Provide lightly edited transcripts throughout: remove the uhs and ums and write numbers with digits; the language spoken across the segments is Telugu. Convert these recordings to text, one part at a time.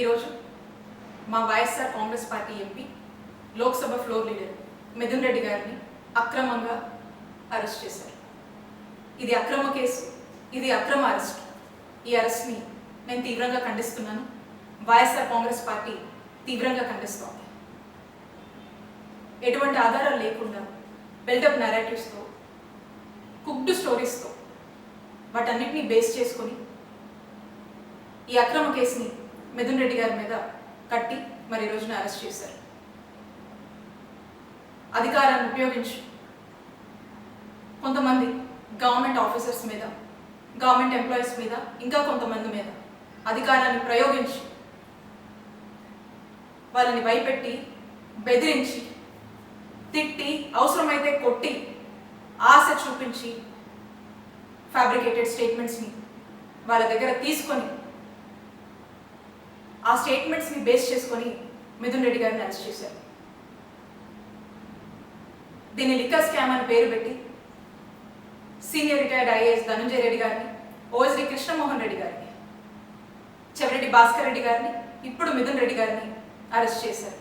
ఈరోజు మా YSR Congress party MP Lok Sabha floor leader Mithun Reddy గారిని అక్రమంగా అరెస్ట్ చేశారు. ఇది అక్రమ కేసు, ఇది అక్రమ అరెస్ట్. ఈ అరెస్ట్ని నేను తీవ్రంగా ఖండిస్తున్నాను. వైఎస్ఆర్ కాంగ్రెస్ పార్టీ తీవ్రంగా ఖండిస్తోంది. ఎటువంటి ఆధారాలు లేకుండా బిల్డప్ నెరేటివ్స్తో, కుక్డ్ స్టోరీస్తో వాటన్నిటినీ బేస్ చేసుకొని ఈ అక్రమ కేసుని మిథున్ రెడ్డి గారి మీద కట్టి మరి ఈ రోజున అరెస్ట్ చేశారు. అధికారాన్ని ఉపయోగించి కొంతమంది గవర్నమెంట్ ఆఫీసర్స్ మీద, గవర్నమెంట్ ఎంప్లాయీస్ మీద, ఇంకా కొంతమంది మీద అధికారాన్ని ప్రయోగించి వాళ్ళని భయపెట్టి, బెదిరించి, తిట్టి, అవసరమైతే కొట్టి, ఆశ చూపించి ఫ్యాబ్రికేటెడ్ స్టేట్మెంట్స్ని వాళ్ళ దగ్గర తీసుకొని ఆ స్టేట్మెంట్స్ని బేస్ చేసుకొని మిథున్ రెడ్డి గారిని అరెస్ట్ చేశారు. దీన్ని లిక్కర్ స్కామ్ అని పేరు పెట్టి senior retired IAS Dhananjaya Reddy గారిని, ఓఎస్డి కృష్ణమోహన్ రెడ్డి గారిని, చెవిరెడ్డి భాస్కర్ రెడ్డి గారిని, ఇప్పుడు మిథున్ రెడ్డి గారిని అరెస్ట్ చేశారు.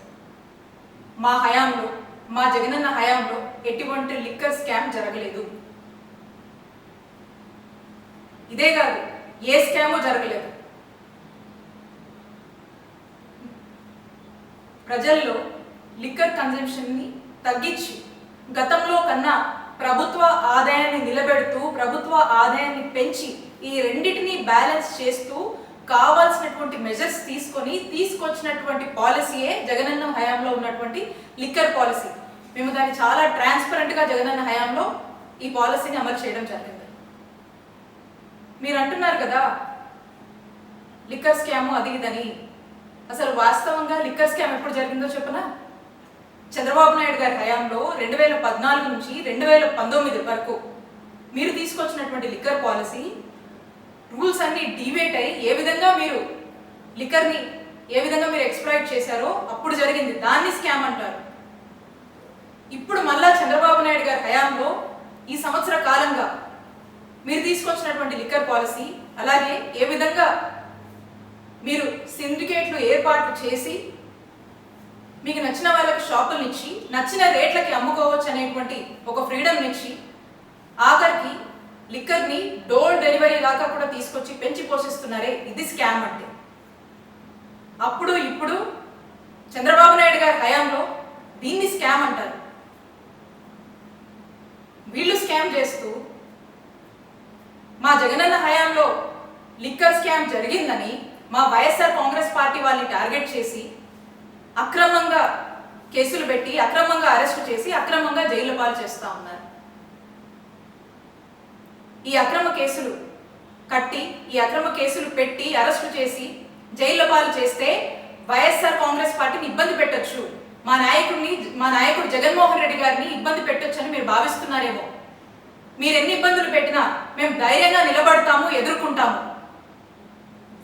మా హయాంలో, మా జగనన్న హయాంలో ఎటువంటి లిక్కర్ స్కామ్ జరగలేదు. ఇదే కాదు, ఏ స్కామో జరగలేదు. ప్రజల్లో లిక్కర్ కన్జంప్షన్ని తగ్గించి గతంలో కన్నా ప్రభుత్వ ఆదాయాన్ని నిలబెడుతూ, ప్రభుత్వ ఆదాయాన్ని పెంచి ఈ రెండింటినీ బ్యాలెన్స్ చేస్తూ కావాల్సినటువంటి మెజర్స్ తీసుకొచ్చినటువంటి పాలసీయే జగనన్న హయాంలో ఉన్నటువంటి లిక్కర్ పాలసీ. మేము దాన్ని చాలా ట్రాన్స్పరెంట్గా జగనన్న హయాంలో ఈ పాలసీని అమలు చేయడం జరిగింది. మీరు అంటున్నారు కదా లిక్కర్ స్కాము అది ఇదని. అసలు వాస్తవంగా లిక్కర్ స్కామ్ ఎప్పుడు జరిగిందో చెప్పనా? చంద్రబాబు నాయుడు గారి హయాంలో 2014 నుంచి 2019 వరకు మీరు తీసుకొచ్చినటువంటి లిక్కర్ పాలసీ రూల్స్ అన్ని డివేట్ అయ్యి ఏ విధంగా మీరు లిక్కర్ని ఏ విధంగా మీరు ఎక్స్ప్లాయిట్ చేశారో అప్పుడు జరిగింది. దాన్ని స్కామ్ అంటారు. ఇప్పుడు మళ్ళా చంద్రబాబు నాయుడు గారి హయాంలో ఈ సంవత్సర కాలంగా మీరు తీసుకొచ్చినటువంటి లిక్కర్ పాలసీ, అలాగే ఏ విధంగా మీరు సిండికేట్లు ఏర్పాటు చేసి మీకు నచ్చిన వాళ్ళకి షాపులు ఇచ్చి నచ్చిన రేట్లకి అమ్ముకోవచ్చు అనేటువంటి ఒక ఫ్రీడమ్ ఇచ్చి ఆఖరికి లిక్కర్ని డోర్ డెలివరీ దాకా కూడా తీసుకొచ్చి పెంచి పోషిస్తున్నారే, ఇది స్కామ్ అంటే. అప్పుడు ఇప్పుడు చంద్రబాబు నాయుడు గారి హయాంలో దీన్ని స్కామ్ అంటారు. వీళ్ళు స్కామ్ చేస్తూ మా జగనన్న హయాంలో లిక్కర్ స్కామ్ జరిగిందని మా వైఎస్ఆర్ కాంగ్రెస్ పార్టీ వాళ్ళని టార్గెట్ చేసి అక్రమంగా కేసులు పెట్టి, అక్రమంగా అరెస్టు చేసి, అక్రమంగా జైలు పాలు చేస్తూ ఉన్నారు. ఈ అక్రమ కేసులు కట్టి, ఈ అక్రమ కేసులు పెట్టి, అరెస్టు చేసి, జైలు పాలు చేస్తే వైఎస్ఆర్ కాంగ్రెస్ పార్టీని ఇబ్బంది పెట్టొచ్చు, మా నాయకుడు జగన్మోహన్ రెడ్డి గారిని ఇబ్బంది పెట్టొచ్చు అని మీరు భావిస్తున్నారేమో. మీరు ఎన్ని ఇబ్బందులు పెట్టినా మేము ధైర్యంగా నిలబడతాము, ఎదుర్కొంటాము.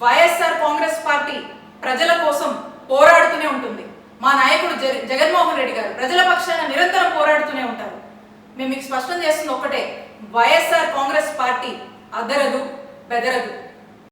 వైఎస్ఆర్ కాంగ్రెస్ పార్టీ ప్రజల కోసం పోరాడుతూనే ఉంటుంది. మా నాయకుడు జగన్మోహన్ రెడ్డి గారు ప్రజల పక్షాన నిరంతరం పోరాడుతూనే ఉంటారు. మేము మీకు స్పష్టం చేస్తున్న ఒక్కటే, వైఎస్ఆర్ కాంగ్రెస్ పార్టీ అదరదు, బెదరదు.